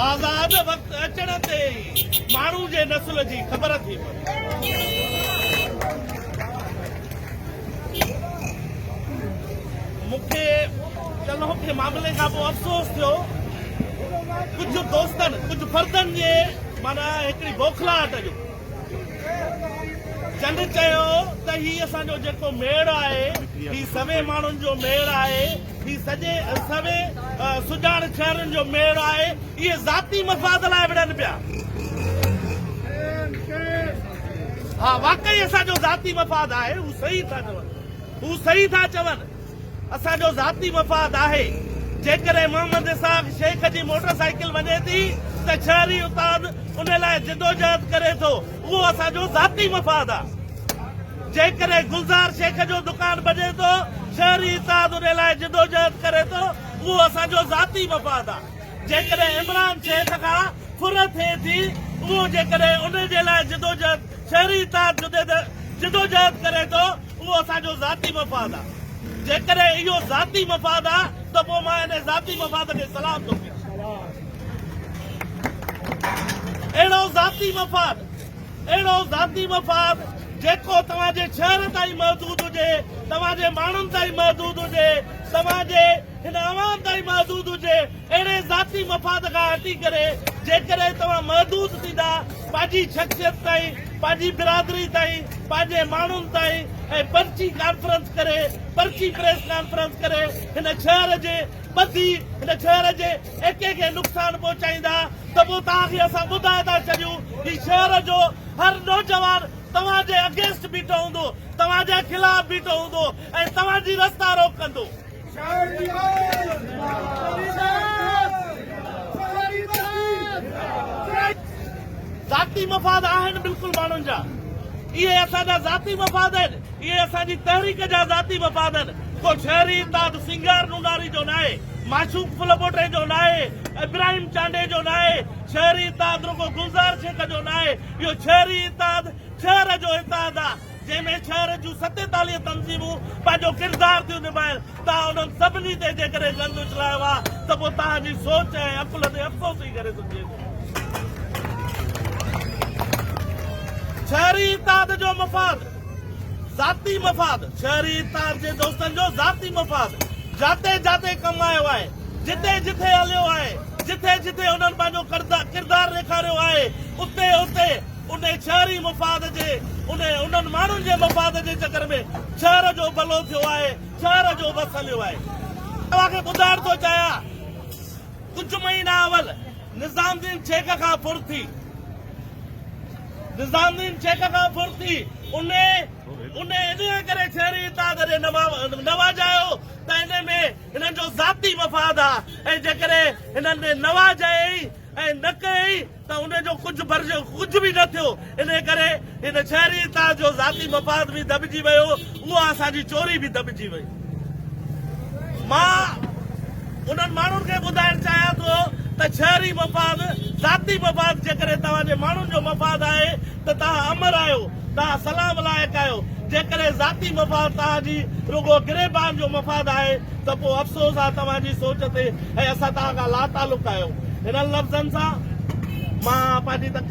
आज़ाद वक्त अचण ते माण्हू जे नस्ल जी ख़बर थी मूंखे चलो के मामले खां पोइ अफ़सोस थियो कुछ दोस्तनि कुछ फर्दनि जे माना हिकिड़ी बौखलाहट जो चंड चयो त ही असांजो जेको मेड़ आहे ही सवे माण्हुनि जो मेड़ आहे ही सवे सुजाण शहरनि जो मेड़ आहे इहे ज़ाती मफ़ाद लाइ विढ़नि पिया। हा वाकई असांजो ज़ाती मफ़ाद आहे हू सही था चवनि असांजो ज़ाती मफ़ाद आहे। जेकॾहिं मोहम्मद इसाक़ शेख जी मोटरसाइकिल वञे थी त शहरी उस्ताद उन लाइ जिदोजहद करे थो उहो असांजो ज़ाती मफ़ाद आहे। जेकॾहिं गुलज़ार शेख जो दुकान बजे थो शहरी उस्ताद उन लाइ जिदोजहद करे थो उहो असांजो ज़ाती मफ़ाद आहे। जेकॾहिं इमरान शेख खां फुर थिए थी उहो जेकॾहिं उन जे लाइ जिदोजहद शहरी उस्ताद जिदोजहद करे थो उहो असांजो ज़ाती मफ़ाद आहे। जेकॾहिं इहो ज़ाती मफ़ाद आहे त पोइ मां इन ज़ाती मफ़ाद खे सलाम थो कयां। अहिड़ो ज़ाती मफ़ाद जेको तव्हांजे शहर ताईं महदूद हुजे तव्हांजे माण्हुनि ताईं महदूद हुजे तव्हांजे हिन अवाम ताईं महदूद हुजे अहिड़े ज़ाती मफ़ाद खां हटी करे जेकॾहिं तव्हां महदूद थींदा पंहिंजी शख़्सियत ताईं पंहिंजी बिरादरी ताईं पंहिंजे माण्हुनि ताईं ऐं पर्ची प्रेस कॉन्फ्रेंस करे हिन शहर जे ॿधी हिन शहर जे एके खे नुक़सान पहुचाईंदा त पोइ तव्हांखे असां ॿुधाए था छॾियूं ही शहर जो हर नौजवान तव्हांजे अगेंस्ट बीठो हूंदो तव्हांजे ख़िलाफ़ बीठो हूंदो ऐं तव्हांजी रस्ता रोकंदो। ज़ाती मफ़ाद आहिनि बिल्कुलु माण्हुनि जा इहे असांजा ज़ाती मफ़ाद आहिनि इहे असांजी तहरीक जा ज़ाती मफ़ाद आहिनि। को शहरी उस्ताद सिंगार नुनारी जो न आहे माशूक फुलबोटे जो न आहे इब्राहिम चांडे जो न आहे शहरी उस्ताद रुगो गुलज़ार शेख जो न आहे इहो शहरी उस्ताद शहर जो उस्ताद आहे जंहिंमें शहर जूं 47 तंज़ीमूं पंहिंजो किरदार थियूं निभाइनि। तव्हां उन्हनि सभिनी ते जेकॾहिं गंद उछलायो आहे त पोइ तव्हांजी सोच ऐं अकुल ते अफ़सोस ई करे सघिजे थो। शहरी उस्ताद जो मफ़ाद ज़ाती मफ़ाद शहरी उस्ताद जे दोस्तनि जो ज़ाती मफ़ाद जाते जाते कमु आयो आहे जिथे जिथे हलियो आहे जिथे जिथे उन्हनि पंहिंजो किरदार ॾेखारियो आहे उते उते उन शहरी मफ़ाद जे उन्हनि माण्हुनि जे मफ़ाद जे चकर में शहर जो भलो थियो आहे शहर जो बस हलियो आहे। तव्हांखे ॿुधाइण थो चाहियां कुझु महीना अवल निज़ामुद्दीन शेख खां फुर्ती उन इन करे शहरी उस्ताद खे नवाजायो त इन में हिननि जो ज़ाती मफ़ाद आहे ऐं जेकॾहिं हिननि नवाजाई ऐं न कई त उनजो कुझु बि न थियो इन करे हिन शहरी उस्ताद जो ज़ाती मफ़ाद बि दॿिजी वियो उहा असांजी चोरी बि दॿिजी वई। मां उन्हनि माण्हुनि खे ॿुधाइण चाहियां थो त शहरी मफ़ाद ज़ाती मफ़ाद जेकॾहिं तव्हांजे माण्हुनि जो मफ़ाद आहे त तव्हां अमर आहियो तव्हां सलाम लाइक़ आहियो। जेकॾहिं ज़ाती मफ़ाद तव्हांजी रुगो गिरेबान जो मफ़ाद आहे त पोइ अफ़सोस आहे तव्हांजी सोच ते ऐं असां तव्हां खां लातालुक आहियूं। हिननि लफ़्ज़नि सां मां पंहिंजी